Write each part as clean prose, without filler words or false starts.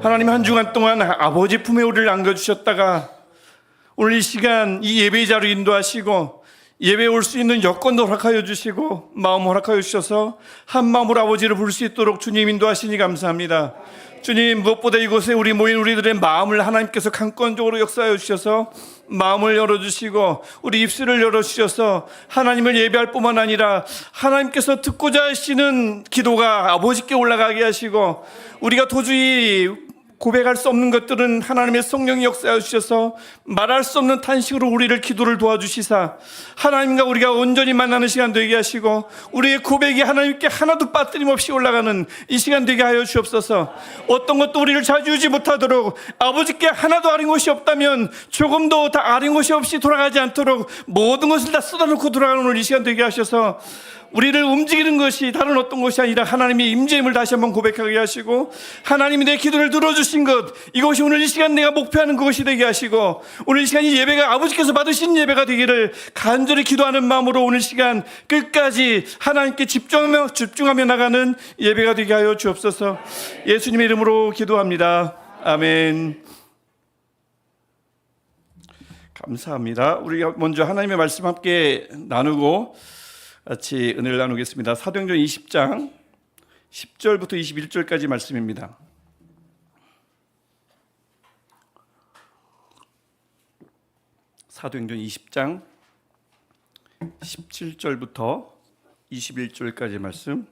하나님, 한 주간 동안 아버지 품에 우리를 안겨주셨다가 오늘 이 시간 이 예배 자리를 인도하시고 예배에 올 수 있는 여건도 허락하여 주시고 마음 허락하여 주셔서 한 마음으로 아버지를 부를 수 있도록 주님 인도하시니 감사합니다. 주님, 무엇보다 이곳에 우리 모인 우리들의 마음을 하나님께서 강권적으로 역사하여 주셔서 마음을 열어주시고 우리 입술을 열어주셔서 하나님을 예배할 뿐만 아니라 하나님께서 듣고자 하시는 기도가 아버지께 올라가게 하시고 우리가 도저히 고백할 수 없는 것들은 하나님의 성령이 역사하여 주셔서 말할 수 없는 탄식으로 우리를 기도를 도와주시사 하나님과 우리가 온전히 만나는 시간 되게 하시고 우리의 고백이 하나님께 하나도 빠뜨림없이 올라가는 이 시간 되게 하여 주옵소서. 어떤 것도 우리를 좌지우지 못하도록 아버지께 하나도 아린 것이 없다면 조금도 다 아린 것이 없이 돌아가지 않도록 모든 것을 다 쏟아놓고 돌아가는 오늘 이 시간 되게 하셔서 우리를 움직이는 것이 다른 어떤 것이 아니라 하나님의 임재임을 다시 한번 고백하게 하시고 하나님이 내 기도를 들어주신 것, 이것이 오늘 이 시간 내가 목표하는 그것이 되게 하시고 오늘 이 시간 이 예배가 아버지께서 받으신 예배가 되기를 간절히 기도하는 마음으로 오늘 시간 끝까지 하나님께 집중하며 나가는 예배가 되게 하여 주옵소서. 예수님의 이름으로 기도합니다. 아멘. 감사합니다. 우리가 먼저 하나님의 말씀 함께 나누고 같이 은혜를 나누겠습니다. 사도행전 20장 10절부터 21절까지 말씀입니다. 사도행전 20장 17절부터 21절까지 말씀.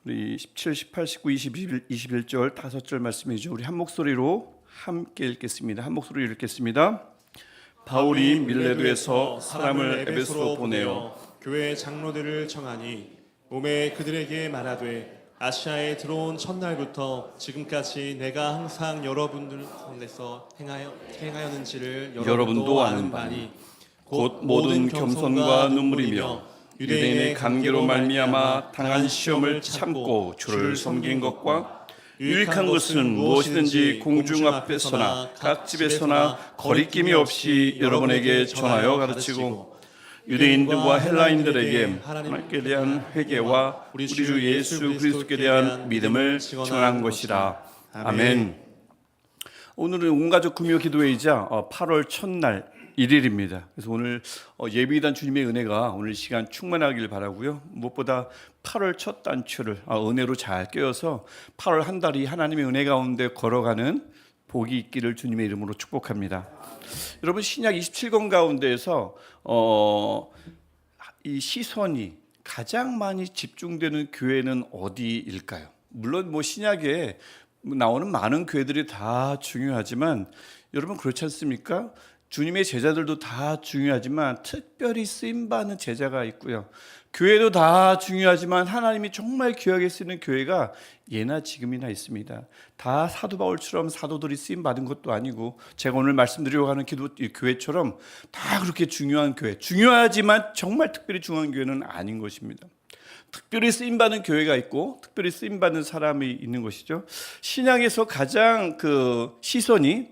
우리 17, 18, 19, 21절 5절 말씀이죠. 우리 한 목소리로 함께 읽겠습니다. 한 목소리로 읽겠습니다. 바울이 밀레도에서 사람을 에베소로 보내어 교회 장로들을 청하니 몸에 그들에게 말하되 아시아에 들어온 첫날부터 지금까지 내가 항상 여러분들 가운데서 행하였는지를 여러분도 아는 바니 곧 모든 겸손과 눈물이며 유대인의 관계로 말미암아 당한 시험을 참고 주를 섬긴 것과 유익한 것은 무엇이든지 공중 앞에서나 각 집에서나 거리낌이 없이 여러분에게 전하여 가르치고 유대인들과 헬라인들에게 하나님께 대한 회개와 우리 주 예수 그리스도께 대한 믿음을 전한 것이라. 아멘. 오늘은 온가족 금요 기도회이자 8월 첫날 1일입니다. 그래서 오늘 예비단 주님의 은혜가 오늘 시간 충만하길 바라고요. 무엇보다 8월 첫 단추를 은혜로 잘 꿰어서 8월 한 달이 하나님의 은혜 가운데 걸어가는 복이 있기를 주님의 이름으로 축복합니다. 여러분, 신약 27권 가운데에서 이 시선이 가장 많이 집중되는 교회는 어디일까요? 물론 신약에 나오는 많은 교회들이 다 중요하지만 여러분, 그렇지 않습니까? 주님의 제자들도 다 중요하지만 특별히 쓰임받는 제자가 있고요. 교회도 다 중요하지만 하나님이 정말 귀하게 쓰는 교회가 예나 지금이나 있습니다. 다 사도 바울처럼 사도들이 쓰임받은 것도 아니고 제가 오늘 말씀드리려고 하는 교회처럼 다 그렇게 중요한 교회, 중요하지만 정말 특별히 중요한 교회는 아닌 것입니다. 특별히 쓰임받는 교회가 있고 특별히 쓰임받는 사람이 있는 것이죠. 신약에서 가장 시선이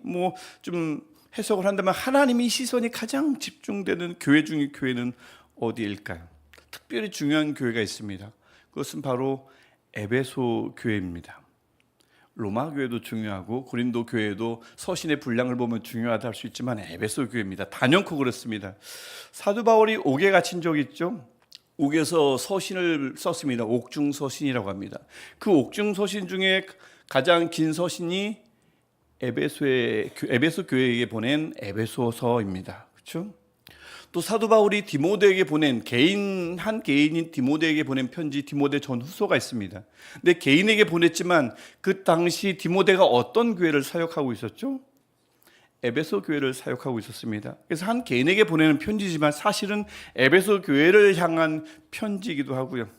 좀 해석을 한다면 하나님이 시선이 가장 집중되는 교회 중의 교회는 어디일까요? 특별히 중요한 교회가 있습니다. 그것은 바로 에베소 교회입니다. 로마 교회도 중요하고 고린도 교회도 서신의 분량을 보면 중요하다 할 수 있지만 에베소 교회입니다. 단연코 그렇습니다. 사도 바울이 옥에 갇힌 적이 있죠. 옥에서 서신을 썼습니다. 옥중서신이라고 합니다. 그 옥중서신 중에 가장 긴 서신이 에베소 교회에게 보낸 에베소서입니다. 그렇죠? 또 사도 바울이 디모데에게 보낸 한 개인인 디모데에게 보낸 편지 디모데 전후서가 있습니다. 근데 개인에게 보냈지만 그 당시 디모데가 어떤 교회를 사역하고 있었죠? 에베소 교회를 사역하고 있었습니다. 그래서 한 개인에게 보내는 편지지만 사실은 에베소 교회를 향한 편지이기도 하고요.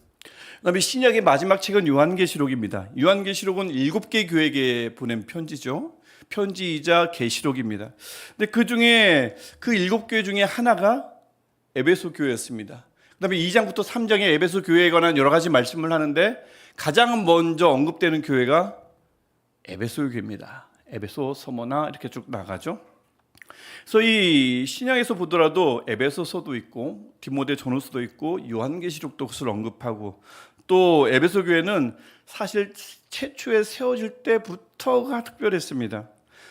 그다음에 신약의 마지막 책은 요한계시록입니다. 요한계시록은 7개 교회에게 보낸 편지죠. 편지이자 계시록입니다. 근데 그 중에 그 7교회 중에 하나가 에베소 교회였습니다. 그다음에 2장부터 3장에 에베소 교회에 관한 여러 가지 말씀을 하는데 가장 먼저 언급되는 교회가 에베소 교회입니다. 에베소, 서머나 이렇게 쭉 나가죠. 그래서 이 신약에서 보더라도 에베소서도 있고 디모데 전후서도 있고 요한계시록도 그것을 언급하고, 또 에베소 교회는 사실 최초에 세워질 때부터가 특별했습니다.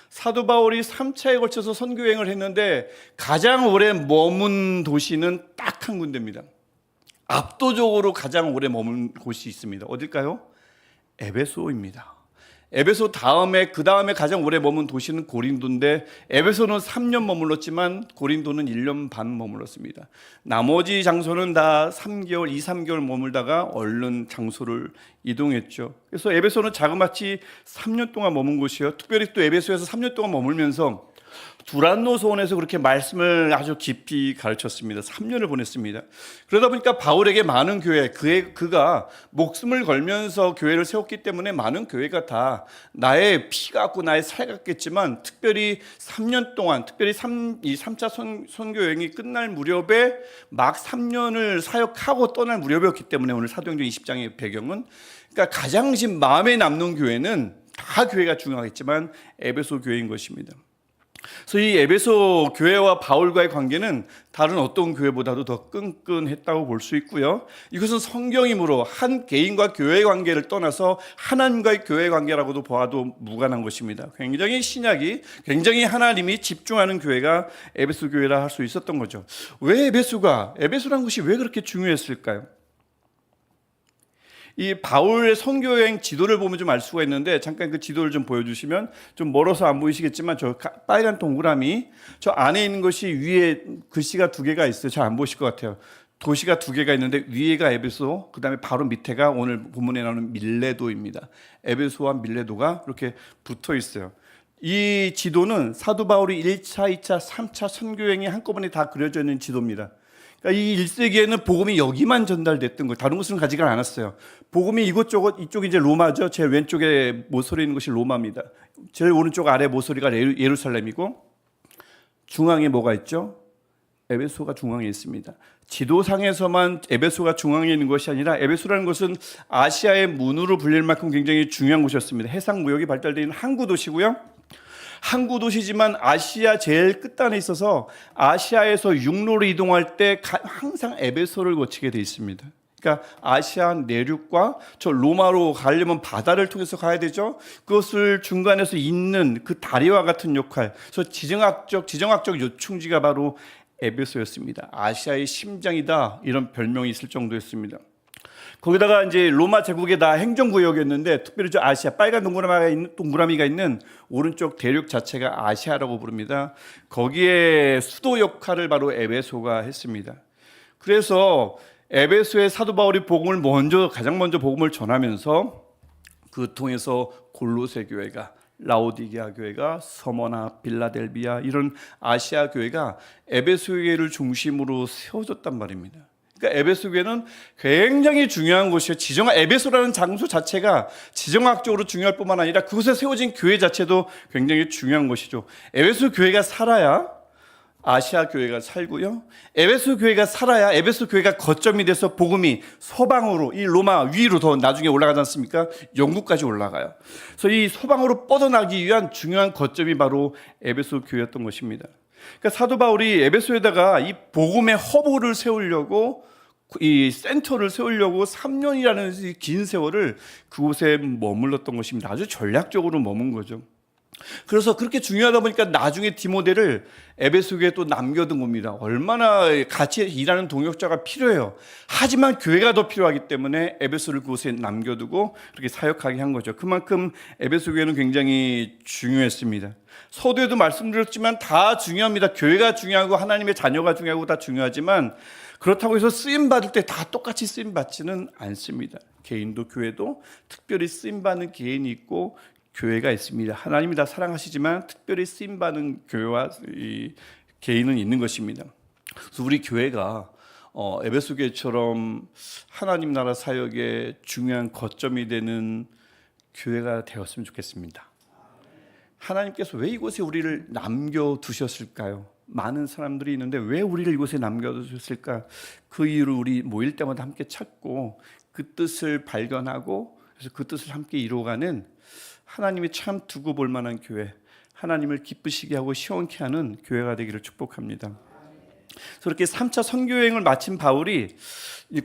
사도 바울이 3차에 걸쳐서 선교여행을 했는데 가장 오래 머문 도시는 딱 한 군데입니다. 압도적으로 가장 오래 머문 곳이 있습니다. 어딜까요? 에베소입니다. 에베소 다음에, 그 다음에 가장 오래 머문 도시는 고린도인데, 에베소는 3년 머물렀지만 고린도는 1년 반 머물렀습니다. 나머지 장소는 다 3개월, 2, 3개월 머물다가 얼른 장소를 이동했죠. 그래서 에베소는 자그마치 3년 동안 머문 곳이에요. 특별히 또 에베소에서 3년 동안 머물면서 두란노 소원에서 그렇게 말씀을 아주 깊이 가르쳤습니다. 3년을 보냈습니다. 그러다 보니까 바울에게 많은 교회, 그가 목숨을 걸면서 교회를 세웠기 때문에 많은 교회가 다 나의 피 같고 나의 살 같겠지만, 특별히 3년 동안, 특별히 이 3차 선교 여행이 끝날 무렵에 막 3년을 사역하고 떠날 무렵이었기 때문에 오늘 사도행전 20장의 배경은, 그러니까 가장 마음에 남는 교회는 다 교회가 중요하겠지만 에베소 교회인 것입니다. 그래서 이 에베소 교회와 바울과의 관계는 다른 어떤 교회보다도 더 끈끈했다고 볼 수 있고요. 이것은 성경이므로 한 개인과 교회의 관계를 떠나서 하나님과의 교회의 관계라고도 보아도 무관한 것입니다. 굉장히 신약이, 굉장히 하나님이 집중하는 교회가 에베소 교회라 할 수 있었던 거죠. 왜 에베소라는 곳이 왜 그렇게 중요했을까요? 이 바울의 선교 여행 지도를 보면 좀 알 수가 있는데, 잠깐 그 지도를 좀 보여주시면, 좀 멀어서 안 보이시겠지만 저 빨간 동그라미, 저 안에 있는 것이 위에 글씨가 2개가 있어요. 잘 안 보이실 것 같아요. 도시가 2개가 있는데 위에가 에베소, 그 다음에 바로 밑에가 오늘 본문에 나오는 밀레도입니다. 에베소와 밀레도가 이렇게 붙어 있어요. 이 지도는 사도 바울이 1차, 2차, 3차 선교 여행이 한꺼번에 다 그려져 있는 지도입니다. 그러니까 이 1세기에는 복음이 여기만 전달됐던 거예요. 다른 곳은 가지가 않았어요. 복음이 이곳저곳, 이쪽이 이제 로마죠. 제일 왼쪽에 모서리 있는 것이 로마입니다. 제일 오른쪽 아래 모서리가 예루살렘이고, 중앙에 뭐가 있죠? 에베소가 중앙에 있습니다. 지도상에서만 에베소가 중앙에 있는 것이 아니라, 에베소라는 것은 아시아의 문으로 불릴 만큼 굉장히 중요한 곳이었습니다. 해상 무역이 발달되어 있는 항구 도시고요. 항구 도시지만 아시아 제일 끝단에 있어서 아시아에서 육로로 이동할 때 항상 에베소를 거치게 돼 있습니다. 그러니까 아시아 내륙과 저 로마로 가려면 바다를 통해서 가야 되죠. 그것을 중간에서 잇는 그 다리와 같은 역할, 그래서 지정학적 요충지가 바로 에베소였습니다. 아시아의 심장이다, 이런 별명이 있을 정도였습니다. 거기다가 이제 로마 제국의 다 행정구역이었는데, 특별히 저 아시아 빨간 동그라미가 있는 오른쪽 대륙 자체가 아시아라고 부릅니다. 거기에 수도 역할을 바로 에베소가 했습니다. 그래서 에베소의 사도 바울이 가장 먼저 복음을 전하면서 그 통해서 골로새 교회가, 라오디게아 교회가, 서머나, 빌라델비아, 이런 아시아 교회가 에베소 교회를 중심으로 세워졌단 말입니다. 그러니까 에베소 교회는 굉장히 중요한 곳이에요. 에베소라는 장소 자체가 지정학적으로 중요할 뿐만 아니라 그곳에 세워진 교회 자체도 굉장히 중요한 것이죠. 에베소 교회가 살아야 아시아 교회가 살고요. 에베소 교회가 살아야 에베소 교회가 거점이 돼서 복음이 서방으로, 이 로마 위로 더 나중에 올라가지 않습니까? 영국까지 올라가요. 그래서 이 서방으로 뻗어나기 위한 중요한 거점이 바로 에베소 교회였던 것입니다. 그러니까 사도 바울이 에베소에다가 이 복음의 허브를 세우려고, 이 센터를 세우려고 3년이라는 긴 세월을 그곳에 머물렀던 것입니다. 아주 전략적으로 머문 거죠. 그래서 그렇게 중요하다 보니까 나중에 디모데를 에베소 교회에 또 남겨둔 겁니다. 얼마나 같이 일하는 동역자가 필요해요. 하지만 교회가 더 필요하기 때문에 에베소를 그곳에 남겨두고 그렇게 사역하게 한 거죠. 그만큼 에베소 교회는 굉장히 중요했습니다. 서두에도 말씀드렸지만 다 중요합니다. 교회가 중요하고 하나님의 자녀가 중요하고 다 중요하지만, 그렇다고 해서 쓰임받을 때 다 똑같이 쓰임받지는 않습니다. 개인도 교회도 특별히 쓰임받는 개인이 있고 교회가 있습니다. 하나님이 다 사랑하시지만 특별히 쓰임받는 교회와 이 개인은 있는 것입니다. 그래서 우리 교회가 에베소 교회처럼 하나님 나라 사역의 중요한 거점이 되는 교회가 되었으면 좋겠습니다. 하나님께서 왜 이곳에 우리를 남겨두셨을까요? 많은 사람들이 있는데 왜 우리를 이곳에 남겨두셨을까? 그 이유를 우리 모일 때마다 함께 찾고 그 뜻을 발견하고, 그래서 그 뜻을 함께 이루어가는 하나님이 참 두고 볼 만한 교회, 하나님을 기쁘시게 하고 시원케 하는 교회가 되기를 축복합니다. 그렇게 3차 선교여행을 마친 바울이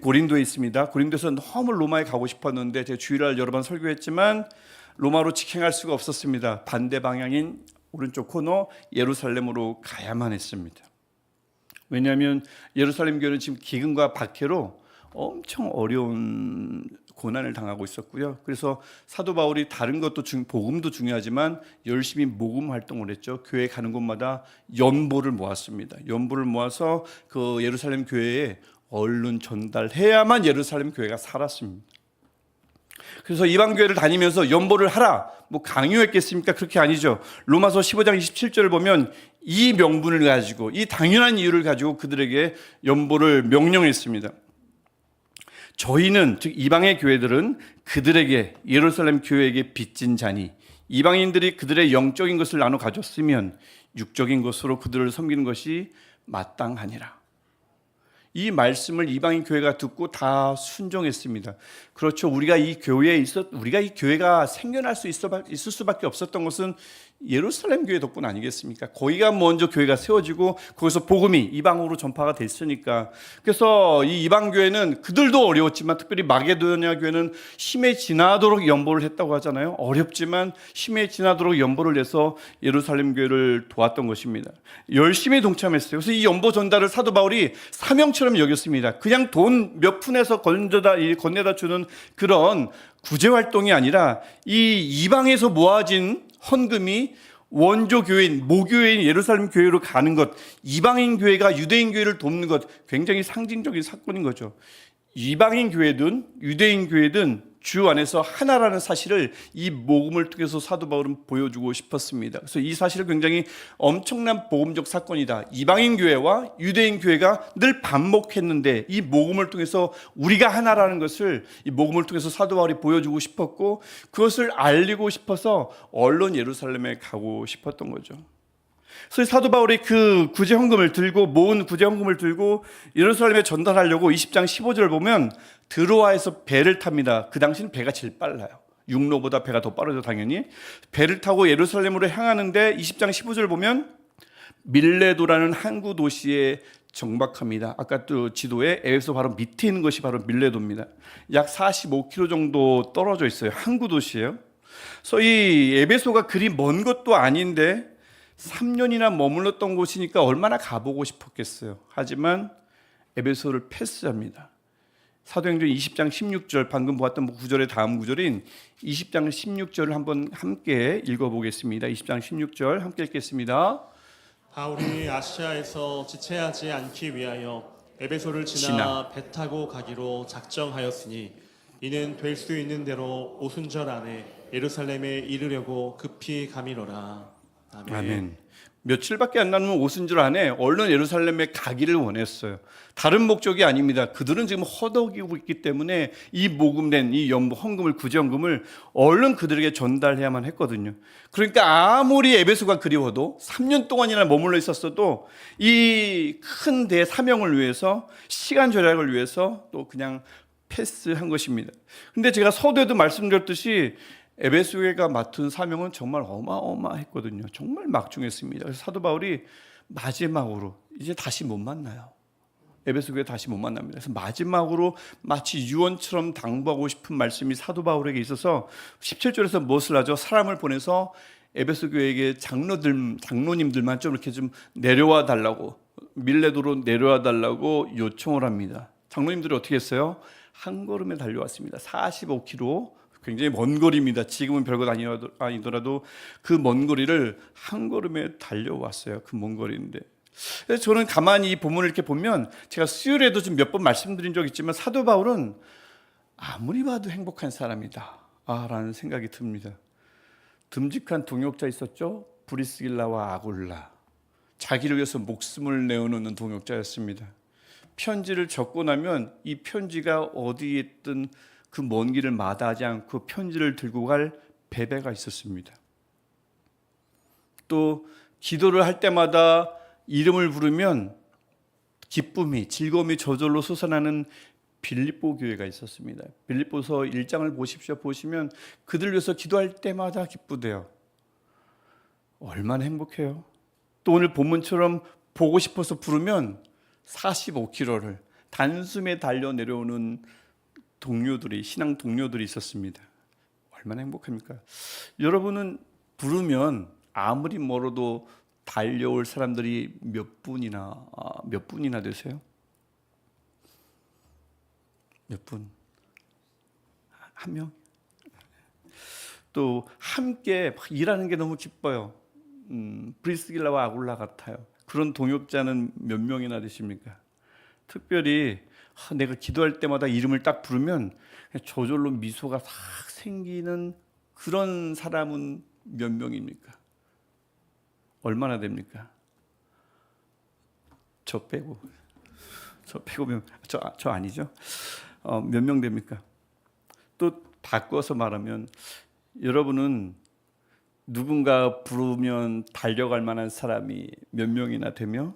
고린도에 있습니다. 고린도에서 너무 로마에 가고 싶었는데 제가 주일날 여러 번 설교했지만 로마로 직행할 수가 없었습니다. 반대 방향인 오른쪽 코너 예루살렘으로 가야만 했습니다. 왜냐하면 예루살렘 교회는 지금 기근과 박해로 엄청 어려운 고난을 당하고 있었고요. 그래서 사도 바울이 다른 것도 복음도 중요하지만 열심히 복음 활동을 했죠. 교회 가는 곳마다 연보를 모았습니다. 연보를 모아서 그 예루살렘 교회에 얼른 전달해야만 예루살렘 교회가 살았습니다. 그래서 이방 교회를 다니면서 연보를 하라 뭐 강요했겠습니까? 그렇게 아니죠. 로마서 15장 27절을 보면 이 명분을 가지고 이 당연한 이유를 가지고 그들에게 연보를 명령했습니다. 저희는 즉 이방의 교회들은 그들에게 예루살렘 교회에게 빚진 자니 이방인들이 그들의 영적인 것을 나눠 가졌으면 육적인 것으로 그들을 섬기는 것이 마땅하니라. 이 말씀을 이방인 교회가 듣고 다 순종했습니다. 그렇죠. 우리가 이 교회가 생겨날 수 있을 수밖에 없었던 것은 예루살렘 교회 덕분 아니겠습니까? 거기가 먼저 교회가 세워지고 거기서 복음이 이방으로 전파가 됐으니까. 그래서 이 이방 교회는 그들도 어려웠지만 특별히 마게도냐 교회는 힘에 지나도록 연보를 했다고 하잖아요. 어렵지만 힘에 지나도록 연보를 내서 예루살렘 교회를 도왔던 것입니다. 열심히 동참했어요. 그래서 이 연보 전달을 사도 바울이 사명처럼 여겼습니다. 그냥 돈 몇 푼에서 건네다 주는 그런 구제 활동이 아니라 이 이방에서 모아진 헌금이 원조 교회인 모교회인 예루살렘 교회로 가는 것, 이방인 교회가 유대인 교회를 돕는 것, 굉장히 상징적인 사건인 거죠. 이방인 교회든 유대인 교회든 주 안에서 하나라는 사실을 이 복음을 통해서 사도 바울은 보여주고 싶었습니다. 그래서 이 사실은 굉장히 엄청난 복음적 사건이다. 이방인 교회와 유대인 교회가 늘 반목했는데 이 복음을 통해서 우리가 하나라는 것을 이 복음을 통해서 사도 바울이 보여주고 싶었고 그것을 알리고 싶어서 얼른 예루살렘에 가고 싶었던 거죠. 그래서 사도 바울이 그 구제 헌금을 들고 모은 구제 헌금을 들고 예루살렘에 전달하려고 20장 15절을 보면 드로아에서 배를 탑니다. 그 당시는 배가 제일 빨라요. 육로보다 배가 더 빠르죠, 당연히. 배를 타고 예루살렘으로 향하는데 20장 15절을 보면 밀레도라는 항구 도시에 정박합니다. 아까 또 지도에 에베소 바로 밑에 있는 것이 바로 밀레도입니다. 약 45km 정도 떨어져 있어요. 항구 도시예요. 그래서 이 에베소가 그리 먼 것도 아닌데 3년이나 머물렀던 곳이니까 얼마나 가보고 싶었겠어요. 하지만 에베소를 패스합니다. 사도행전 20장 16절 방금 보았던 구절의 다음 구절인 20장 16절을 한번 함께 읽어보겠습니다. 20장 16절 함께 읽겠습니다. 바울이 아시아에서 지체하지 않기 위하여 에베소를 지나 배 타고 가기로 작정하였으니 이는 될 수 있는 대로 오순절 안에 예루살렘에 이르려고 급히 가미로라. 아멘. 아멘. 며칠밖에 안 남은 오순절 안에 얼른 예루살렘에 가기를 원했어요. 다른 목적이 아닙니다. 그들은 지금 허덕이고 있기 때문에 이 모금된 이 헌금을 구제헌금을 얼른 그들에게 전달해야만 했거든요. 그러니까 아무리 에베소가 그리워도 3년 동안이나 머물러 있었어도 이 큰 대사명을 위해서 시간 절약을 위해서 또 그냥 패스한 것입니다. 근데 제가 서두에도 말씀드렸듯이 에베소 교회가 맡은 사명은 정말 어마어마했거든요. 정말 막중했습니다. 그래서 사도 바울이 마지막으로 이제 다시 못 만나요. 에베소 교회 다시 못 만납니다. 그래서 마지막으로 마치 유언처럼 당부하고 싶은 말씀이 사도 바울에게 있어서 17절에서 무엇을 하죠? 사람을 보내서 에베소 교회에게 장로님들만 좀 이렇게 좀 내려와 달라고, 밀레도로 내려와 달라고 요청을 합니다. 장로님들이 어떻게 했어요? 한 걸음에 달려왔습니다. 45km. 굉장히 먼 거리입니다. 지금은 별것 아니더라도 그 먼 거리를 한 걸음에 달려왔어요. 그 먼 거리인데. 그래서 저는 가만히 이 본문을 이렇게 보면 제가 수요일에도 좀 몇 번 말씀드린 적 있지만 사도 바울은 아무리 봐도 행복한 사람이다 라는 생각이 듭니다. 듬직한 동역자 있었죠? 브리스길라와 아굴라. 자기를 위해서 목숨을 내어놓는 동역자였습니다. 편지를 적고 나면 이 편지가 어디에 있든 그 먼 길을 마다하지 않고 편지를 들고 갈 베베가 있었습니다. 또 기도를 할 때마다 이름을 부르면 기쁨이, 즐거움이 저절로 솟아나는 빌립보 교회가 있었습니다. 빌립보서 1장을 보시면 그들 위해서 기도할 때마다 기쁘대요. 얼마나 행복해요. 또 오늘 본문처럼 보고 싶어서 부르면 45km를 단숨에 달려 내려오는 동료들이, 신앙 동료들이 있었습니다. 얼마나 행복합니까? 여러분은 부르면 아무리 멀어도 달려올 사람들이 몇 분이나 되세요? 몇 분? 한 명? 또 함께 일하는 게 너무 기뻐요. 브리스길라와 아굴라 같아요. 그런 동역자는 몇 명이나 되십니까? 특별히 내가 기도할 때마다 이름을 딱 부르면 저절로 미소가 싹 생기는 그런 사람은 몇 명입니까? 얼마나 됩니까? 저 빼고 저 아니죠? 몇 명 됩니까? 또 바꿔서 말하면 여러분은 누군가 부르면 달려갈 만한 사람이 몇 명이나 되며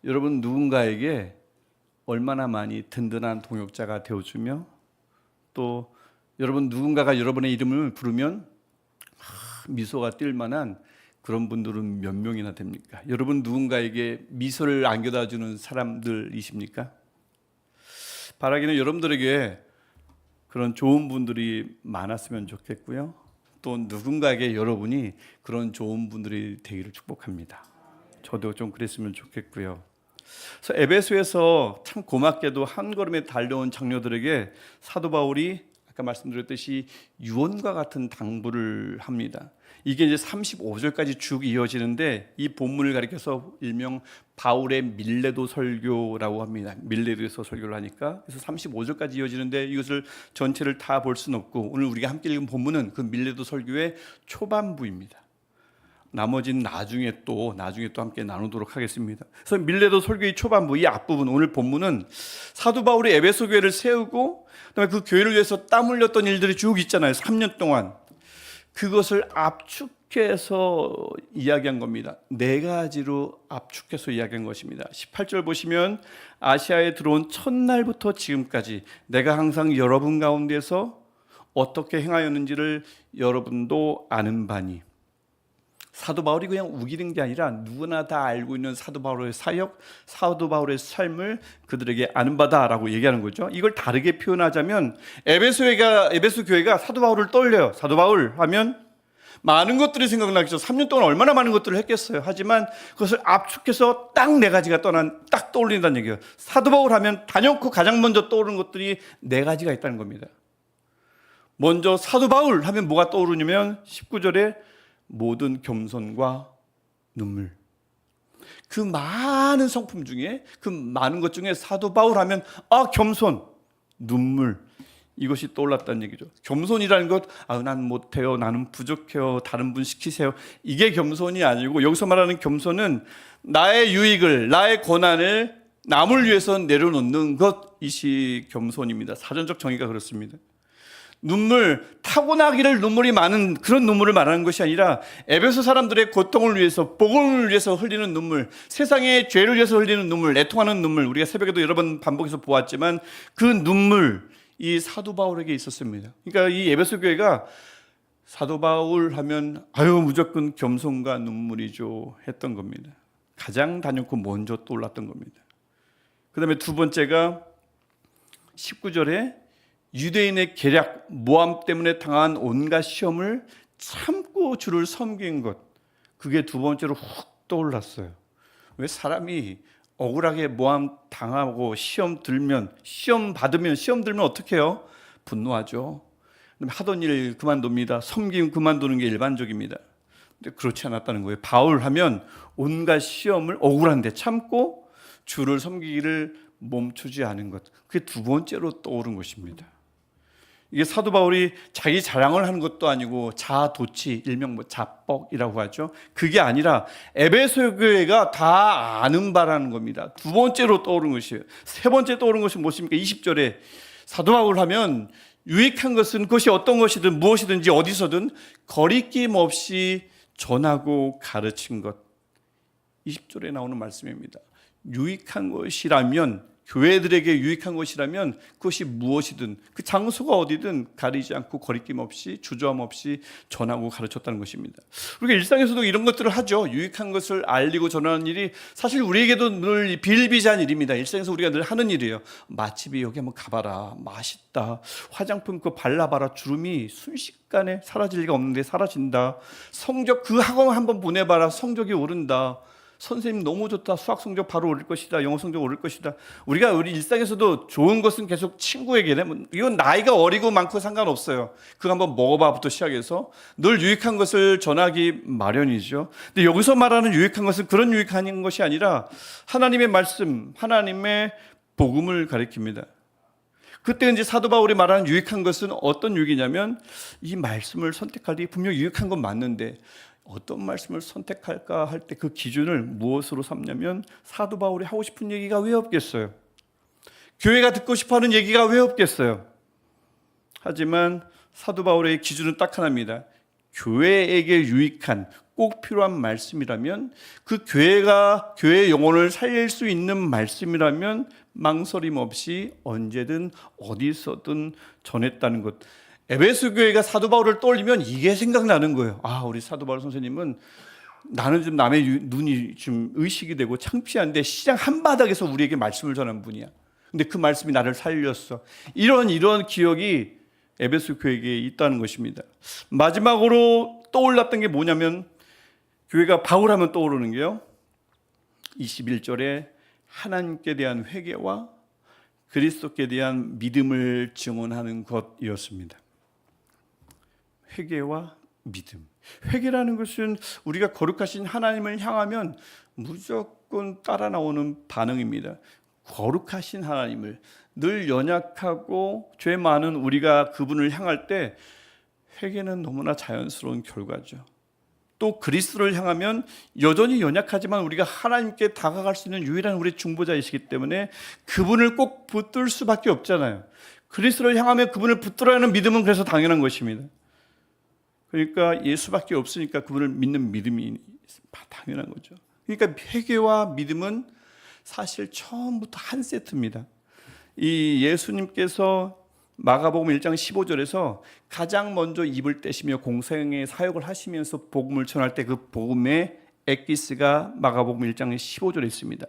여러분 누군가에게 얼마나 많이 든든한 동역자가 되어주며 또 여러분 누군가가 여러분의 이름을 부르면 미소가 띌 만한 그런 분들은 몇 명이나 됩니까? 여러분 누군가에게 미소를 안겨다 주는 사람들이십니까? 바라기는 여러분들에게 그런 좋은 분들이 많았으면 좋겠고요. 또 누군가에게 여러분이 그런 좋은 분들이 되기를 축복합니다. 저도 좀 그랬으면 좋겠고요. 그래서 에베소에서 참 고맙게도 한 걸음에 달려온 장로들에게 사도 바울이 아까 말씀드렸듯이 유언과 같은 당부를 합니다. 이게 이제 35절까지 쭉 이어지는데 이 본문을 가리켜서 일명 바울의 밀레도 설교라고 합니다. 밀레도에서 설교를 하니까 그래서 35절까지 이어지는데 이것을 전체를 다 볼 수는 없고 오늘 우리가 함께 읽은 본문은 그 밀레도 설교의 초반부입니다. 나머지는 나중에 또 함께 나누도록 하겠습니다. 그래서 밀레도 설교의 초반부 이 앞부분 오늘 본문은 사도 바울이 에베소 교회를 세우고 그다음에 그 교회를 위해서 땀 흘렸던 일들이 쭉 있잖아요. 3년 동안 그것을 압축해서 이야기한 겁니다. 네 가지로 압축해서 이야기한 것입니다. 18절 보시면 아시아에 들어온 첫날부터 지금까지 내가 항상 여러분 가운데서 어떻게 행하였는지를 여러분도 아는 바니 사도 바울이 그냥 우기는 게 아니라 누구나 다 알고 있는 사도 바울의 사역, 사도 바울의 삶을 그들에게 아는 바다라고 얘기하는 거죠. 이걸 다르게 표현하자면 에베소 교회가 사도 바울을 떠올려요. 사도 바울 하면 많은 것들이 생각나겠죠. 3년 동안 얼마나 많은 것들을 했겠어요. 하지만 그것을 압축해서 딱 네 가지가 딱 떠올린다는 얘기예요. 사도 바울 하면 단연코 가장 먼저 떠오르는 것들이 네 가지가 있다는 겁니다. 먼저 사도 바울 하면 뭐가 떠오르냐면 19절에 모든 겸손과 눈물. 그 많은 성품 중에 그 많은 것 중에 사도 바울 하면 겸손, 눈물 이것이 떠올랐다는 얘기죠. 겸손이라는 것, 난 못해요, 나는 부족해요, 다른 분 시키세요. 이게 겸손이 아니고 여기서 말하는 겸손은 나의 유익을, 나의 권한을 남을 위해서 내려놓는 것이 겸손입니다. 사전적 정의가 그렇습니다. 눈물, 타고나기를 눈물이 많은 그런 눈물을 말하는 것이 아니라 에베소 사람들의 고통을 위해서, 복음을 위해서 흘리는 눈물, 세상의 죄를 위해서 흘리는 눈물, 애통하는 눈물, 우리가 새벽에도 여러 번 반복해서 보았지만 그 눈물, 이 사도 바울에게 있었습니다. 그러니까 이 에베소 교회가 사도 바울 하면 무조건 겸손과 눈물이죠 했던 겁니다. 가장 단연코 먼저 떠올랐던 겁니다. 그 다음에 두 번째가 19절에 유대인의 계략, 모함 때문에 당한 온갖 시험을 참고 주를 섬긴 것, 그게 두 번째로 훅 떠올랐어요. 왜 사람이 억울하게 모함 당하고 시험 들면 어떻게 해요? 분노하죠. 하던 일 그만둡니다. 섬김 그만두는 게 일반적입니다. 근데 그렇지 않았다는 거예요. 바울 하면 온갖 시험을 억울한데 참고 주를 섬기기를 멈추지 않은 것, 그게 두 번째로 떠오른 것입니다. 이게 사도 바울이 자기 자랑을 하는 것도 아니고 자아도취, 일명 자뻑이라고 하죠. 그게 아니라 에베소 교회가 다 아는 바라는 겁니다. 두 번째로 떠오른 것이에요. 세 번째 떠오른 것이 무엇입니까? 20절에 사도 바울 하면 유익한 것은 그것이 어떤 것이든 무엇이든지 어디서든 거리낌 없이 전하고 가르친 것. 20절에 나오는 말씀입니다. 유익한 것이라면 교회들에게 유익한 것이라면 그것이 무엇이든 그 장소가 어디든 가리지 않고 거리낌 없이 주저함 없이 전하고 가르쳤다는 것입니다. 우리가 일상에서도 이런 것들을 하죠. 유익한 것을 알리고 전하는 일이 사실 우리에게도 늘 비일비재한 일입니다. 일상에서 우리가 늘 하는 일이에요. 맛집이 여기 한번 가봐라, 맛있다. 화장품 그거 발라봐라, 주름이 순식간에 사라질 리가 없는데 사라진다. 성적 그 학원 한번 보내봐라, 성적이 오른다. 선생님 너무 좋다, 수학 성적 바로 오를 것이다, 영어 성적 오를 것이다. 우리가 우리 일상에서도 좋은 것은 계속 친구에게, 이건 나이가 어리고 많고 상관없어요. 그거 한번 먹어봐부터 시작해서 늘 유익한 것을 전하기 마련이죠. 근데 여기서 말하는 유익한 것은 그런 유익한 것이 아니라 하나님의 말씀, 하나님의 복음을 가리킵니다. 그때 이제 사도 바울이 말하는 유익한 것은 어떤 유익이냐면, 이 말씀을 선택할 때 분명 유익한 건 맞는데 어떤 말씀을 선택할까 할 때 그 기준을 무엇으로 삼냐면, 사도 바울이 하고 싶은 얘기가 왜 없겠어요? 교회가 듣고 싶어하는 얘기가 왜 없겠어요? 하지만 사도 바울의 기준은 딱 하나입니다. 교회에게 유익한 꼭 필요한 말씀이라면, 그 교회가 교회의 영혼을 살릴 수 있는 말씀이라면 망설임 없이 언제든 어디서든 전했다는 것. 에베소 교회가 사도 바울을 떠올리면 이게 생각나는 거예요. 아, 우리 사도 바울 선생님은 나는 좀 남의 눈이 좀 의식이 되고 창피한데 시장 한바닥에서 우리에게 말씀을 전한 분이야. 근데 그 말씀이 나를 살렸어. 이런 기억이 에베소 교회에게 있다는 것입니다. 마지막으로 떠올랐던 게 뭐냐면, 교회가 바울하면 떠오르는 게요, 21절에 하나님께 대한 회개와 그리스도께 대한 믿음을 증언하는 것이었습니다. 회개와 믿음. 회개라는 것은 우리가 거룩하신 하나님을 향하면 무조건 따라 나오는 반응입니다. 거룩하신 하나님을, 늘 연약하고 죄 많은 우리가 그분을 향할 때 회개는 너무나 자연스러운 결과죠. 또 그리스도를 향하면 여전히 연약하지만 우리가 하나님께 다가갈 수 있는 유일한 우리 중보자이시기 때문에 그분을 꼭 붙들 수밖에 없잖아요. 그리스도를 향하면 그분을 붙들어야 하는 믿음은 그래서 당연한 것입니다. 그러니까 예수밖에 없으니까 그분을 믿는 믿음이 당연한 거죠. 그러니까 회개와 믿음은 사실 처음부터 한 세트입니다. 이 예수님께서 마가복음 1장 15절에서 가장 먼저 입을 떼시며 공생의 사역을 하시면서 복음을 전할 때 그 복음의 엑기스가 마가복음 1장 15절에 있습니다.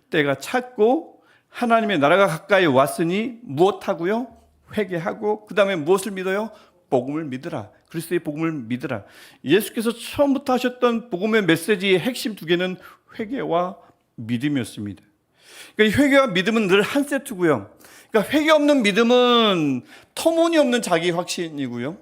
때가 찼고 하나님의 나라가 가까이 왔으니 무엇하고요? 회개하고 그 다음에 무엇을 믿어요? 복음을 믿으라. 그리스도의 복음을 믿으라. 예수께서 처음부터 하셨던 복음의 메시지의 핵심 두 개는 회개와 믿음이었습니다. 그러니까 회개와 믿음은 늘 한 세트고요. 그러니까 회개 없는 믿음은 터무니없는 자기 확신이고요.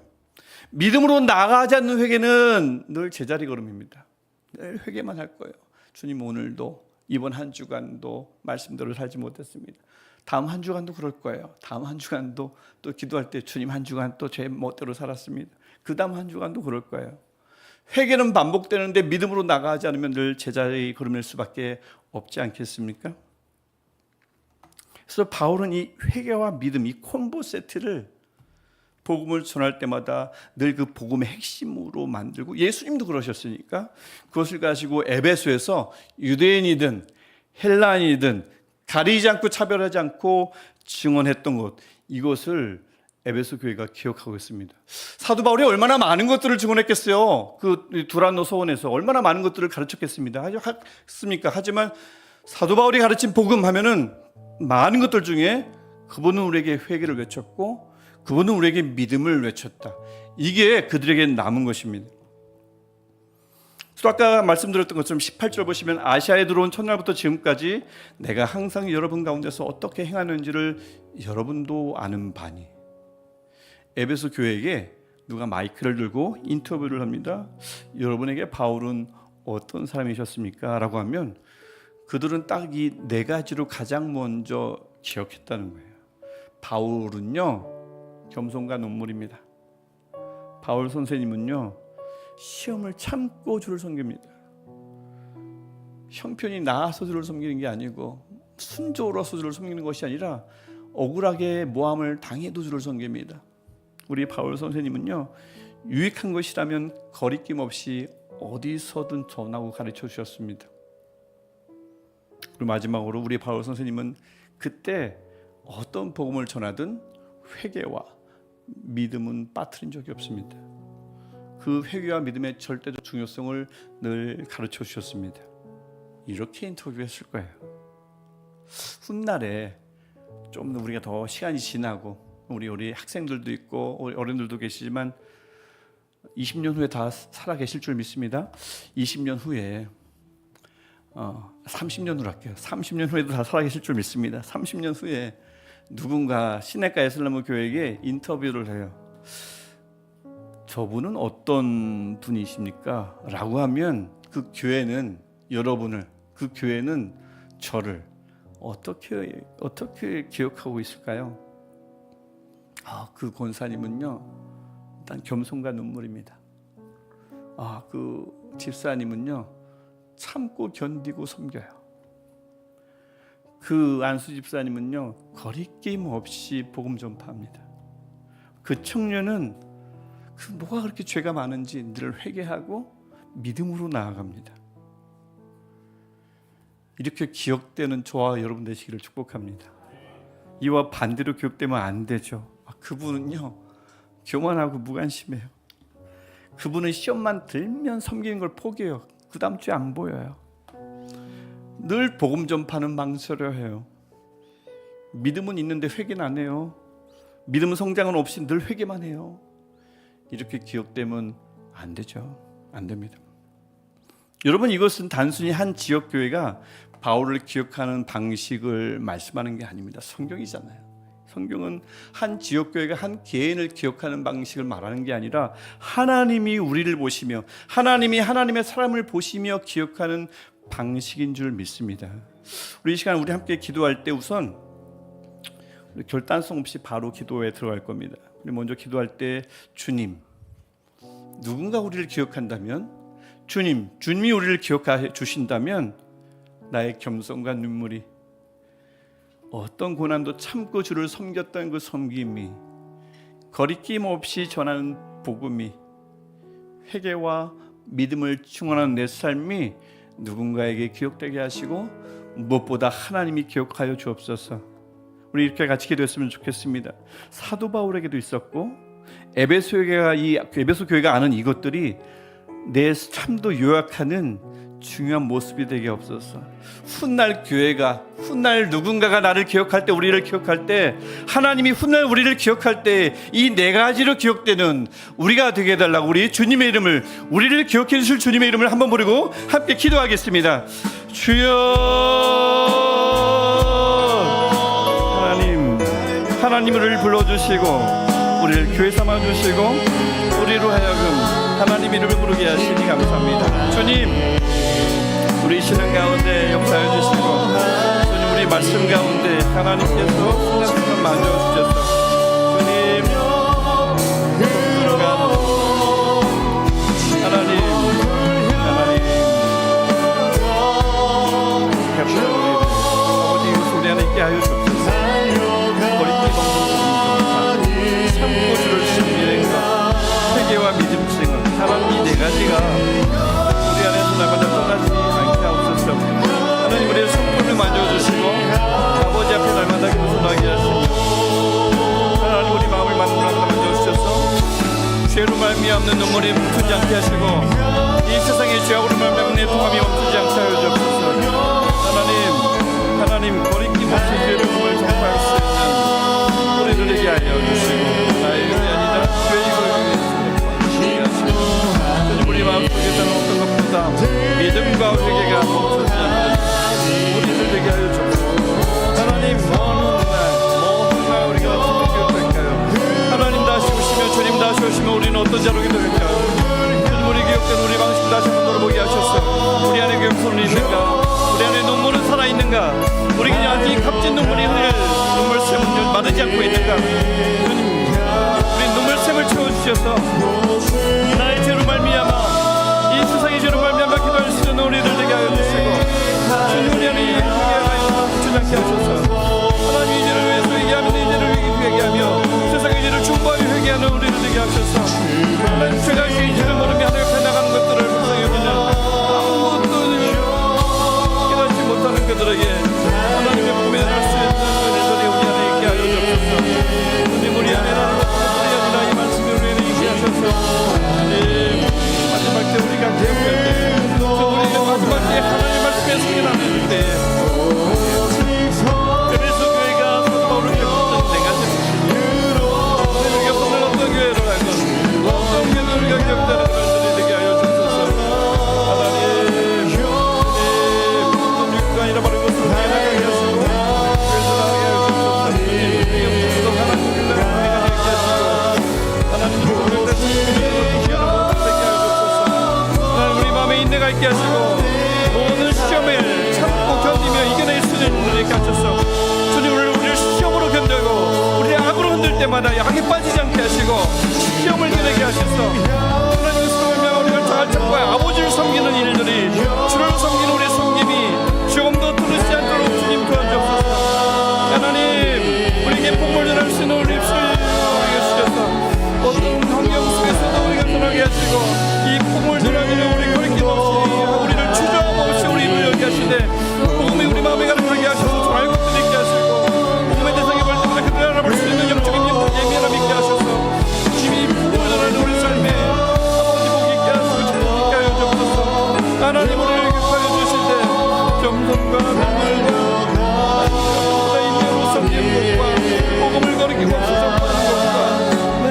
믿음으로 나아가지 않는 회개는 늘 제자리 걸음입니다. 늘 회개만 할 거예요. 주님, 오늘도 이번 한 주간도 말씀대로 살지 못했습니다. 다음 한 주간도 그럴 거예요. 다음 한 주간도 또 기도할 때 주님, 한 주간 또 제 멋대로 살았습니다. 그 다음 한 주간도 그럴 거예요. 회개는 반복되는데 믿음으로 나가지 않으면 늘 제자리 걸음일 수밖에 없지 않겠습니까? 그래서 바울은 이 회개와 믿음, 이 콤보 세트를 복음을 전할 때마다 늘 그 복음의 핵심으로 만들고, 예수님도 그러셨으니까 그것을 가지고 에베소에서 유대인이든 헬라인이든 가리지 않고 차별하지 않고 증언했던 것, 이것을 에베소 교회가 기억하고 있습니다. 사도 바울이 얼마나 많은 것들을 증언했겠어요. 그 두란노 서원에서 얼마나 많은 것들을 가르쳤겠습니다. 하지만 사도 바울이 가르친 복음 하면은 많은 것들 중에 그분은 우리에게 회개를 외쳤고 그분은 우리에게 믿음을 외쳤다. 이게 그들에게 남은 것입니다. 또 아까 말씀드렸던 것처럼 18절 보시면, 아시아에 들어온 첫날부터 지금까지 내가 항상 여러분 가운데서 어떻게 행하는지를 여러분도 아는 바니. 에베소 교회에게 누가 마이크를 들고 인터뷰를 합니다. 여러분에게 바울은 어떤 사람이셨습니까? 라고 하면 그들은 딱 이 네 가지로 가장 먼저 기억했다는 거예요. 바울은요, 겸손과 눈물입니다. 바울 선생님은요, 시험을 참고 주를 섬깁니다. 형편이 나아서 주를 섬기는 게 아니고 순조로워서 주를 섬기는 것이 아니라 억울하게 모함을 당해도 주를 섬깁니다. 우리 바울 선생님은요, 유익한 것이라면 거리낌 없이 어디서든 전하고 가르쳐 주셨습니다. 그리고 마지막으로 우리 바울 선생님은 그때 어떤 복음을 전하든 회개와 믿음은 빠뜨린 적이 없습니다. 그 회개와 믿음의 절대적 중요성을 늘 가르쳐 주셨습니다. 이렇게 인터뷰했을 거예요. 훗날에 좀 우리가 더 시간이 지나고 우리 학생들도 있고 어른들도 계시지만 20년 후에 다 살아 계실 줄 믿습니다. 20년 후에 30년 후로 할게요. 30년 후에도 다 살아 계실 줄 믿습니다. 30년 후에 누군가 시내가 에슬람 교회에게 인터뷰를 해요. 저분은 어떤 분이십니까? 라고 하면 그 교회는 여러분을, 그 교회는 저를 어떻게 기억하고 있을까요? 그 권사님은요, 일단 겸손과 눈물입니다. 그 집사님은요, 참고 견디고 섬겨요. 그 안수 집사님은요, 거리낌 없이 복음 전파합니다. 그 청년은 뭐가 그렇게 죄가 많은지 늘 회개하고 믿음으로 나아갑니다. 이렇게 기억되는 저와 여러분 되시기를 축복합니다. 이와 반대로 기억되면 안 되죠. 그분은요, 교만하고 무관심해요. 그분은 시험만 들면 섬기는 걸 포기해요. 그 다음 주에 안 보여요. 늘 복음 전파는 망설여해요. 믿음은 있는데 회개는 안 해요. 믿음 성장은 없이 늘 회개만 해요. 이렇게 기억되면 안 되죠. 안 됩니다. 여러분, 이것은 단순히 한 지역 교회가 바울을 기억하는 방식을 말씀하는 게 아닙니다. 성경이잖아요. 성경은 한 지역 교회가 한 개인을 기억하는 방식을 말하는 게 아니라 하나님이 우리를 보시며 하나님이 하나님의 사람을 보시며 기억하는 방식인 줄 믿습니다. 우리 이 시간 우리 함께 기도할 때 우선 우리 결단성 없이 바로 기도에 들어갈 겁니다. 우리 먼저 기도할 때 주님, 누군가 우리를 기억한다면 주님이 우리를 기억해 주신다면 나의 겸손과 눈물이 어떤 고난도 참고 주를 섬겼던 그 섬김이 거리낌 없이 전하는 복음이 회개와 믿음을 충원하는 내 삶이 누군가에게 기억되게 하시고 무엇보다 하나님이 기억하여 주옵소서. 우리 이렇게 같이 기도했으면 좋겠습니다. 사도 바울에게도 있었고 에베소 교회가 아는 이것들이 내 삶도 요약하는 중요한 모습이 되게 없어서 훗날 누군가가 나를 기억할 때, 우리를 기억할 때, 하나님이 훗날 우리를 기억할 때 이 네 가지로 기억되는 우리가 되게 해달라고 우리 주님의 이름을, 우리를 기억해 주실 주님의 이름을 한번 부르고 함께 기도하겠습니다. 주여, 하나님 우리를 불러주시고 우리를 교회 삼아주시고 우리로 하여금 하나님 이름을 부르게 하시니 감사합니다. 주님, 우리 신앙 가운데 역사해 주시고 주님, 우리 말씀 가운데 하나님께서 순간순간 만져주셔서 주님, 하나님 아버지 우리 안에 있게 하여 주옵소서. 거리낌 없는 참고 주를 섬기는 것, 회개와 믿음 생각, 하나님 이 네 가지가 우리 안에서 날마다 떠나지 않게 하옵소서. 하나님 우리의 손편을 만져주시고 아버지 앞에 날마다 겸손하게 하시고 하나님 우리 마음을 만져주셔서 죄로 말미암는 눈물이 멈추지 않게 하시고 이 세상의 죄악으로 말미암는 내통함이 멈추지 않게 하여 주옵소서. 하나님 거리낌 없이 죄를 몸을 전파할 수 있는 우리를 되게 하여 주시고 나의 의이 아니라 주의 이걸 위해 하시고 우리 마음속에서는 어떤 것보다 믿음과 회개가 멈추지 않는 우리를 되게 하여 주옵소서. 하나님 먼 날 우리가 어떻게 기억할까요? 하나님 다시 오시면, 주님 다시 오시면 우리는 어떤 자로 기도할까요? 주님, 우리 기억된 우리 방식 다시 한번 돌아보게 하셔서 우리 안에 겸손이 있는가? 우리 안에 눈물은 살아있는가? 우리 그냥 아직 값진 눈물이 흘릴 눈물샘은 마르지 않고 있는가? 주님, 우리 눈물샘을 채워주셔서 나의 죄로 말미암아 이 세상의 죄로 말미암아 기도할 수 있는 우리를 되게 하여 주시고 주님, 우리 안에 회개하여 주장케 하셔서 하나님 이 죄를 위해서 회개하며 이 죄를 회개하며 세상의 죄를 중보하여 회개하는 우리를 되게 하셔서 하나님 죄가 이 죄를 모르며 하나님 앞에 나가는 것들을 불쌍히 여기는 아무것도 못하는 그들에게 하나님의 복음을 할 수 있는 할 때마다 약에 빠지지 않게 하시고 시험을 견하게 하셔서 하나님의 수고하며 우리가 잘 참고해 아버지를 섬기는 일들이 주를 섬기는 우리의 섬김이 조금도 떨어지지 않도록 주님 도와주옵소서. 하나님 우리에게 복을 전할 수 있는 우리 입술 우리가 주셔서 어떤 환경 속에서도 우리가 전하게 하시고 이 복을 전하기는 우리 거리낌 없이 우리를 주저함 없이 우리 입을 열게 하시되 복음이 우리 마음에 가득하게 하셔서 전할 것들 있게 하시고 복음의 대상이 볼 때마다 그들을 알아볼 수 있는 영적인 예민함 있게 하셔서 주님이 복을 전하는 우리 삶에 아버지 복 있게 하시고 축복 있게 하여 주옵소서. 하나님 우리를 교육하여 주시되 겸손과 눈물과 무엇보다 인내로 섬기는 것과 복음을 거리기고 수정하는 것과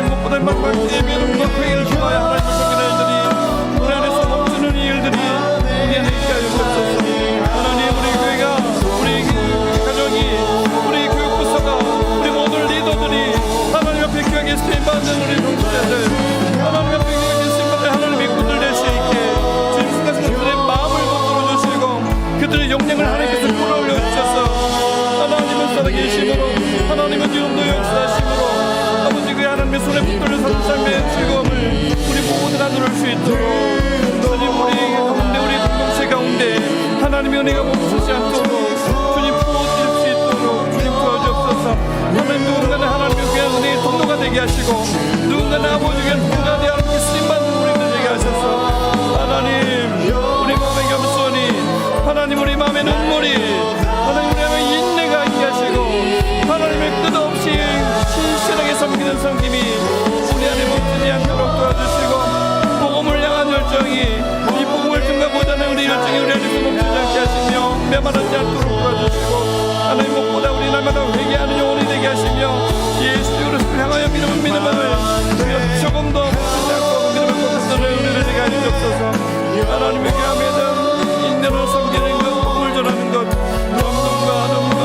무엇보다 만방지의 믿음과 회개를 통하여 하나님을 섬기는 일들이 우리 안에서 멈추는 이 일들이 우리 안에 있게 하여 주옵소서. 하나님 우리 교회가 우리 가정이 우리 교육부서가 우리 모든 리더들이 하나님 앞에 귀하게 쓰임받는 우리 동지자들 하나님 앞에 귀하게 쓰임받는 하나님의 군들 될 수 있게 주님 순간순간 그들의 마음을 붙들어 주시고 그들의 영향을 하나님께서 끌어올려 주셔서 하나님은 살아계심으로 하나님은 지금도 역사하심으로 아버지 그 하나님의 손에 붙들려 사는 삶의 즐거움을 우리 모두 나눌 수 있도록 주님 우리 가운데 우리 공동체 가운데 하나님의 은혜가 멈추지 않도록 주님 부어질 수 있도록 주님 도와주옵소서. 하나님 누군가는 하나님의 귀한 은혜의 통로가 되게 하시고 누군가는 아버지의 귀한 통로가 되어 하나님께 쓰임받는 우리들 되게 하셔서 하나님 우리 마음의 겸손이 하나님 우리 마음의 눈물이 하나님 우리 마음의 인내가 있게 하시고 하나님의 끝없이 신실하게 섬기는 섬김이 우리 안에 멈추지 않도록 도와주시고 복음을 향한 열정이 이 복음을 증가보다는 우리 열정이 우리 안에서 멈추지 않게 하시며 메마르지 않도록 도와주시고 하나님 무엇보다 우리 날마다 회개하는 영혼이 되게 하시며 예수 그리스도를 향하여 믿음을 조금도 멈추지 않고 믿음을 꽂아서는 우리를 되게 하여 주옵소서. 하나님의 교회에는 인내로 섬기는 것 복음을 전하는 것 감동과 눈물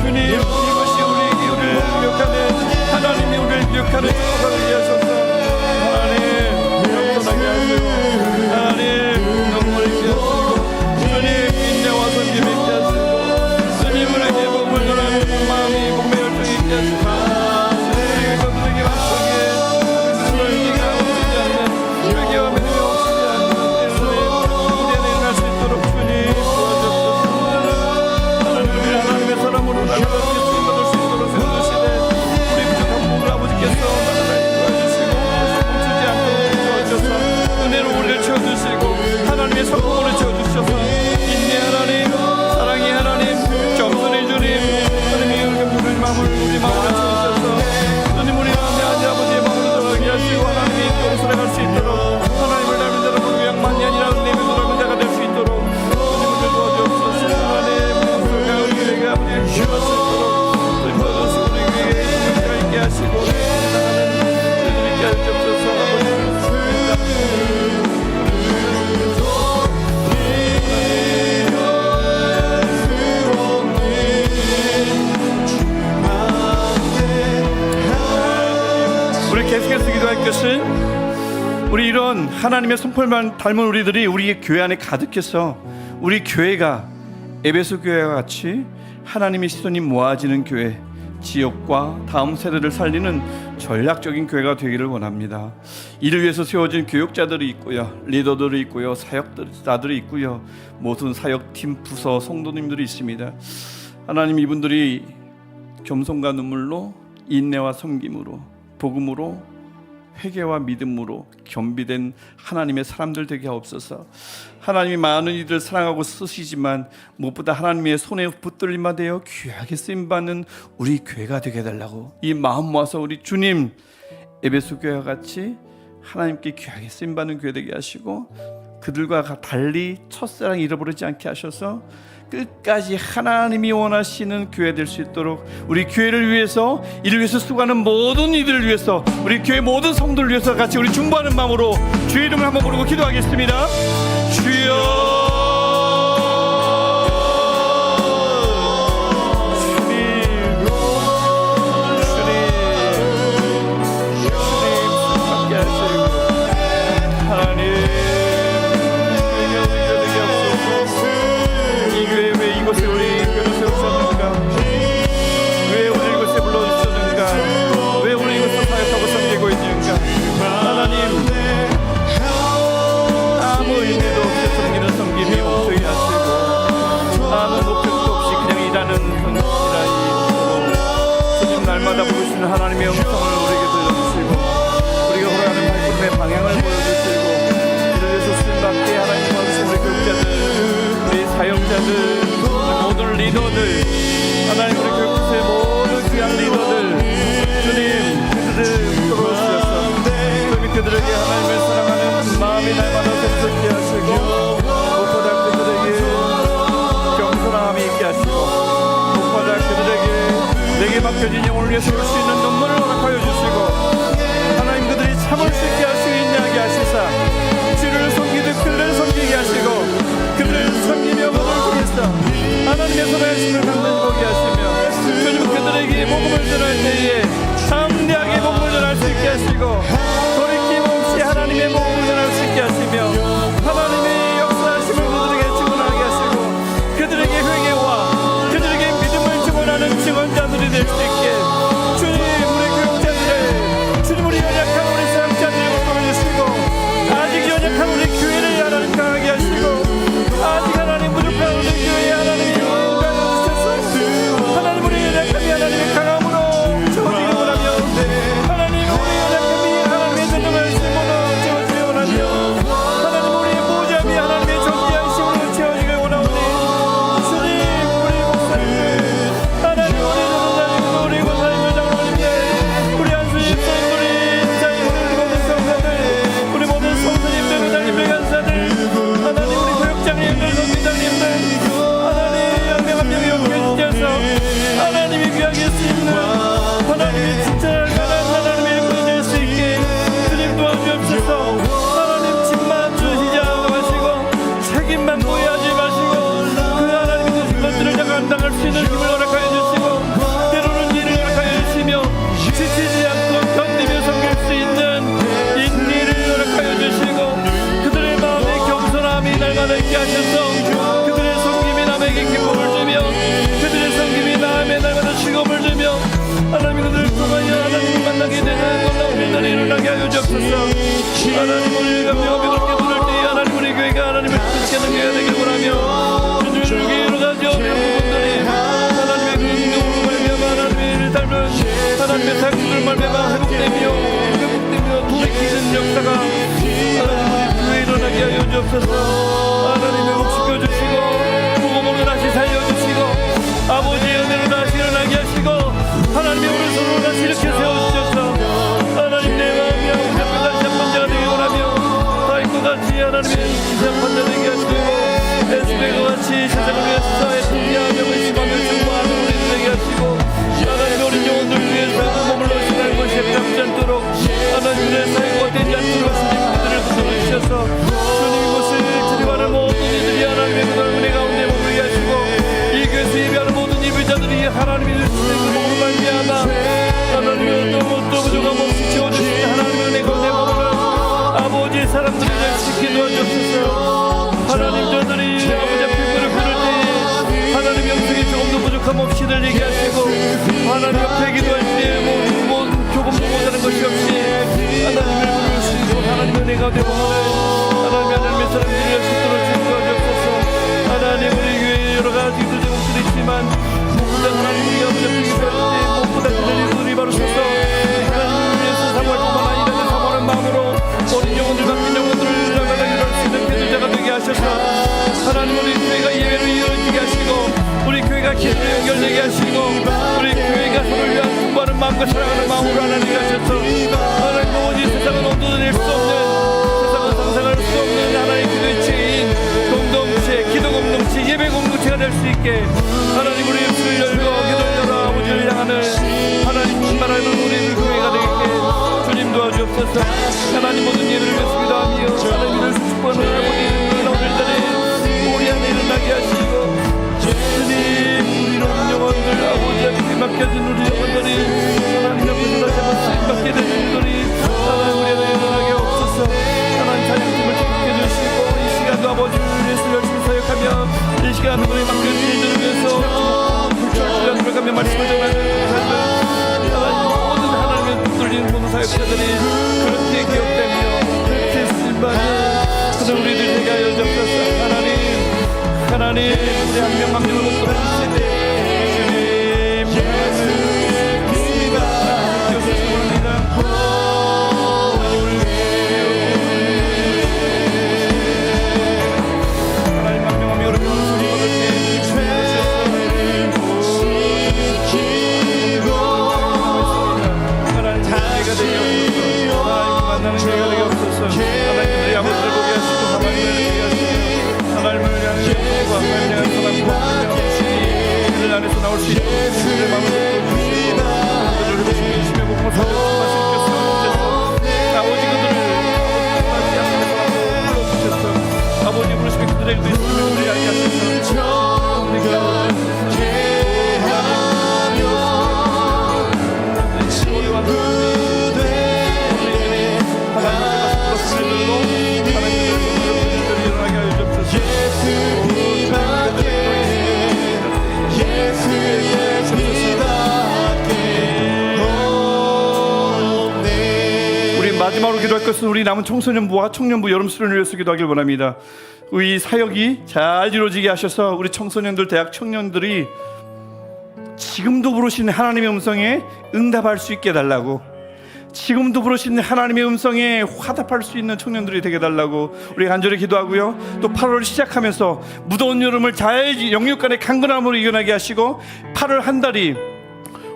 주님 이것이 우리를 기억하는 하나님이 우리를 기억하는 축복을 하셔서 하나님 겸손하게 하시고 하나님 눈물 있게 하시고 주님 인내와 섬김 있게 하시고 주님에게 복음을 전하는 마음이 복음의 열정이 있게 하시고 주님 저들에게 마음속에 하나님과 없지 않는 회개와 믿음이 없지 않는 우리 안에 일어날 수 있도록 주님 도와주옵소서. 하나님의 사람으로 나를 받을 수 있도록 세워주시되 우리 부족한 몸을 아버지께서 도와주시고 멈추지 않도록 도와주셔서 은혜로 우리를 채워주시고 하나님의 성공으로 채워주셔서 인내 하나님 사랑의 하나님 겸손의 주님 하나님의 우리 마음을 우리 마음으로 채워주셔서 주님 우리 마음에 아버지의 마음으로 들어가게 하시고 하나님의 용서를 갈 수 있도록 하나님을 닮은 자를 보기 위한 만이 아니라 은혜의 닮은 자가 될 수 있도록 주님을 도와주옵소서. 하나님 목소리가 우리 교회가 아버지를 기억할 수 있도록 주님 도와주시고 우리 교회에 영향가 있게 하시고 나가는 우리들 있게 하여 주옵소서. 우리 계속해서 기도할 것은 우리 이런 하나님의 손길만 닮은 우리들이 우리 교회 안에 가득해서 우리 교회가 에베소 교회와 같이 하나님의 시선이 모아지는 교회, 지역과 다음 세대를 살리는 전략적인 교회가 되기를 원합니다. 이를 위해서 세워진 교육자들이 있고요, 리더들이 있고요, 사역자들이 있고요, 모든 사역팀, 부서, 성도님들이 있습니다. 하나님 이분들이 겸손과 눈물로 인내와 섬김으로 복음으로 회개와 믿음으로 겸비된 하나님의 사람들 되게 하옵소서. 하나님이 많은 이들을 사랑하고 쓰시지만 무엇보다 하나님의 손에 붙들림만 되어 귀하게 쓰임받는 우리 교회가 되게 해달라고 이 마음 모아서 우리 주님 에베소 교회와 같이 하나님께 귀하게 쓰임받는 교회 되게 하시고 그들과 달리 첫사랑 잃어버리지 않게 하셔서 끝까지 하나님이 원하시는 교회 될 수 있도록 우리 교회를 위해서 이를 위해서 수고하는 모든 이들을 위해서 우리 교회 모든 성도를 위해서 같이 우리 중보하는 마음으로 주의 이름을 한번 부르고 기도하겠습니다. 주여 이곳에 우리 교회를 세우셨는가? 왜 오늘 이곳에 날마다 부르시는 하나님의 음성을 우리에게 들려주시고 우리가 걸어가는 발걸음의 방향을 보여주시고 이를 위해서 쓰임받게 하나님의 말씀 우리 교육자들 우리 사역자들 모든 리더들 하나님 우리 교육부서의 모든 귀한 리더들 주님 그들을 끌어오셔서 주님 그들에게 하나님을 사랑하는 마음이 날마다 샘솟게 하시고 무엇보다 그들에게 겸손함이 있게 하시고 무엇보다 그들에게 내게 맡겨진 영혼을 위해서 울 수 있는 눈물을 허락하여 주시고 하나님 그들이 참을 수 있게 하시고 인내하게 하시사 주를 섬기듯 그들을 섬기게 하시고 그들을 섬기며 복을 부르사 하나님의 선하심을 갖는 보게 하시며 주님 그들에게 복음을 전할 때에 담대하게 복음을 전할 수 있게 하시고 돌이킴 없이 하나님의 복음을 전할 수 있게 하시며 하나님의 역사하심을 그들에게 증언하게 하시고 그들에게 회개와 그들에게 믿음을 증언하는 증언자들이 될 수 있게 주님 우리 교육자들의 주님 우리 연약한 우리 사역자들을 보여주시고 아직 연약한 우리 교회를 하나님 강하게 하시고 아직 하나님 부족한 우리 교회에 하나님이 용감해 주셔서 하나님 우리 연약함이 하나님의 강함으로 채워지기 원하며 하나님 우리 연약함이 하나님의 전능한 힘으로 채워지기 원하며 하나님 우리의 모자함이 하나님의 존귀한 힘으로 채워지기 원하오니 주님 우리 목사님들 하나님 우리 전도자님들 우리 권사님들 장로님들 우리 안수님 성도님 자인 우리 모든 성사들 우리 모든 성도님들 회장님들 간사들 하나님 우리 교육장님들 선비장님들 하나님 한 명 한 명이 용기해 주셔서 하나님이 귀하게 쓰이는 하나님이 칭찬할 만한 하나님의 일꾼이 될 수 있게 주님 도와주옵소서. 하나님 집만 주시지 않으시고 책임만 부여하지 마시고 그 하나님이 주신 것들을 감당할 수 있는 힘을 허락하여 주시고 때로는 일을 허락하여 주시며 지치지 않고 견디며 섬길 수 있는 인리를 허락하여 주시고 그들의 마음의 겸손함이 날마다 있게 하셔서 그들의 섬김이 남에게 기쁨을 주며 그들의 섬김이 남의 날마다 즐거움을 주며 하나님 그들을 통하여 하나님을 만나게 되는 놀라운 일들이 일어나게 하여 주옵소서. 하나님 우리가 명함이 그렇게 부를 때에 하나님 우리 교회가 하나님을 뜻있게 하는 교회가 되길 원하며 주님을 위해 여러 가지 어려운 부분들이 하나님의 그 능력으로 말미암아 하나님의 일을 닮은 하나님의 사역들을 말미암아 회복되며 돌이키는 역사가 하나님 우리 교회에 일어나게 하여 주옵소서. 하나님의 복시켜 주시고 복음으로 다시 살려주시고 아버지의 은혜로 다시 일어나게 하시고 하나님의 오른손으로 다시 이렇게 세워주셔서 하나님 내 마음이 아버지 앞에 다시 한 번째가 되기 원하며 다윗과 같이 하나님의 한 번째 되게 하시고 에스베과 같이 세상을 위해서 애통하며 의심하며 증거하는 우리 되게 하시고 하나님의 어린 영혼들 위해서 머물러 시간 것이 잡지 않도록 하나님의 사역과 되지 않도록 주님 그들을 붙들어주셔서 주님 이곳을 주님하는 모든 이들이 하나님의 은혜 가운데 머물게 하시고 이 교회에서 예배하는 모든 예배자들이 하나님의 주시는 그 복으로 말미암아 하나님의 어떤 부족함 없이 채워주시는 하나님의 은혜 가운데 머무는 아버지의 사람들을 지키게 도와주옵소서. 하나님 저들이 아버지 앞에 물을 부를 때에 하나님 영성이 조금도 부족함 없이 들리게 하시고 하나님 옆에 기도할 때 조금도 모자란 것이 없이 하나님을 부를 수 있고 하나님의 은혜 가운데 머무는 하나님의 사람들을 붙들어 주시고 도와주옵소서. 하나님 우리 교회에 여러 가지 그들의 목소리 있지만 무엇보다 하나님 우리 아버지 앞에 기도할 때 무엇보다 그들의 눈이 바로 서서 하나님을 위해서 사모할 뿐만 아니라 그 사모하는 마음으로 어린 영혼들 바뀐 영혼들을 날마다 일어날 수 있는 기도자가 되게 하셔서 하나님 우리 교회가 예배로 이어지게 하시고 우리 교회가 기도로 연결되게 하시고 우리 교회가 서로를 위한 공부하는 마음과 사랑하는 마음으로 하나님이 하셔서 하나님 오직 세상은 온도낼 수 없는 세상은 상상할 수 없는 하나의 기도의 체인 공동체 기도 공동체 예배 공동체가 될 수 있게 하나님 우리 입술을 열고 기도를 열어 아버지를 향하는 하나님 충만하는 우리 교회가 되게 주님 도와주옵소서. 하나님 모든 예배를 위해서 기도하며 하나님을 수축하는 아버지 놀라운 일들이 우리 안에 일어나게 하시고 주님 우리 이런 영혼들 아버지 앞에 맡겨진 우리 영혼들이 하나님 앞에서 다시 한번 쓰임받게 되는 일들이 하나님 우리 안에 일어나게 없어서 하나님 자녀팀을 축복해 주시고 이 시간도 아버지를 위해서 열심히 사역하며 이 시간 우리 맡겨진 일들을 위해서 불철주간 불가며 말씀을 전하는 삶을 하나님 모든 하나님의 붙들린 모든 사역자들이 그렇게 기억되며 그렇게 쓰임받는 그런 우리들 되게 하여 주옵소서. 하나님 우리 한 명 한 명을 붙들어 주시되 주님 일도 있음을 우리 알게 하소서. 마지막으로 기도할 것은 우리 남은 청소년부와 청년부 여름 수련을 위해서 기도하길 원합니다. 이 사역이 잘 이루어지게 하셔서 우리 청소년들, 대학 청년들이 지금도 부르신 하나님의 음성에 응답할 수 있게 해달라고, 지금도 부르신 하나님의 음성에 화답할 수 있는 청년들이 되게 해달라고 우리 간절히 기도하고요. 또 8월 시작하면서 무더운 여름을 잘 영육간의 강건함으로 이겨나게 하시고 8월 한 달이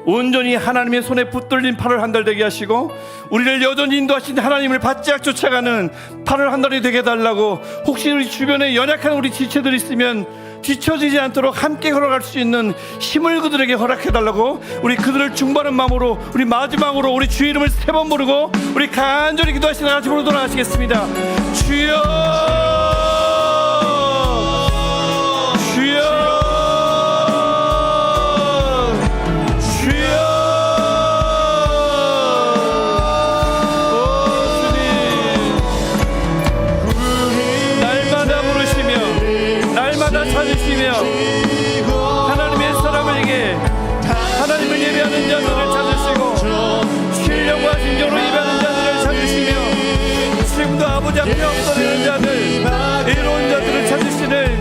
온전히 하나님의 손에 붙들린 8월 한 달 되게 하시고 우리를 여전히 인도하신 하나님을 바짝 쫓아가는 8월 한 달이 되게 해달라고, 혹시 우리 주변에 연약한 우리 지체들 있으면 뒤처지지 않도록 함께 걸어갈 수 있는 힘을 그들에게 허락해달라고, 우리 그들을 중보하는 마음으로 우리 마지막으로 우리 주의 이름을 3번 부르고 우리 간절히 기도하시는 같이 부르 돌아가시겠습니다. 주여, 주여, 찾으시며 하나님의 사람에게 하나님을 예배하는 자들을 찾으시고 신령과 진정으로 예배하는 자들을 찾으시며 지금도 아버지 앞에 엎드리는 자들, 애로운 자들을 찾으시는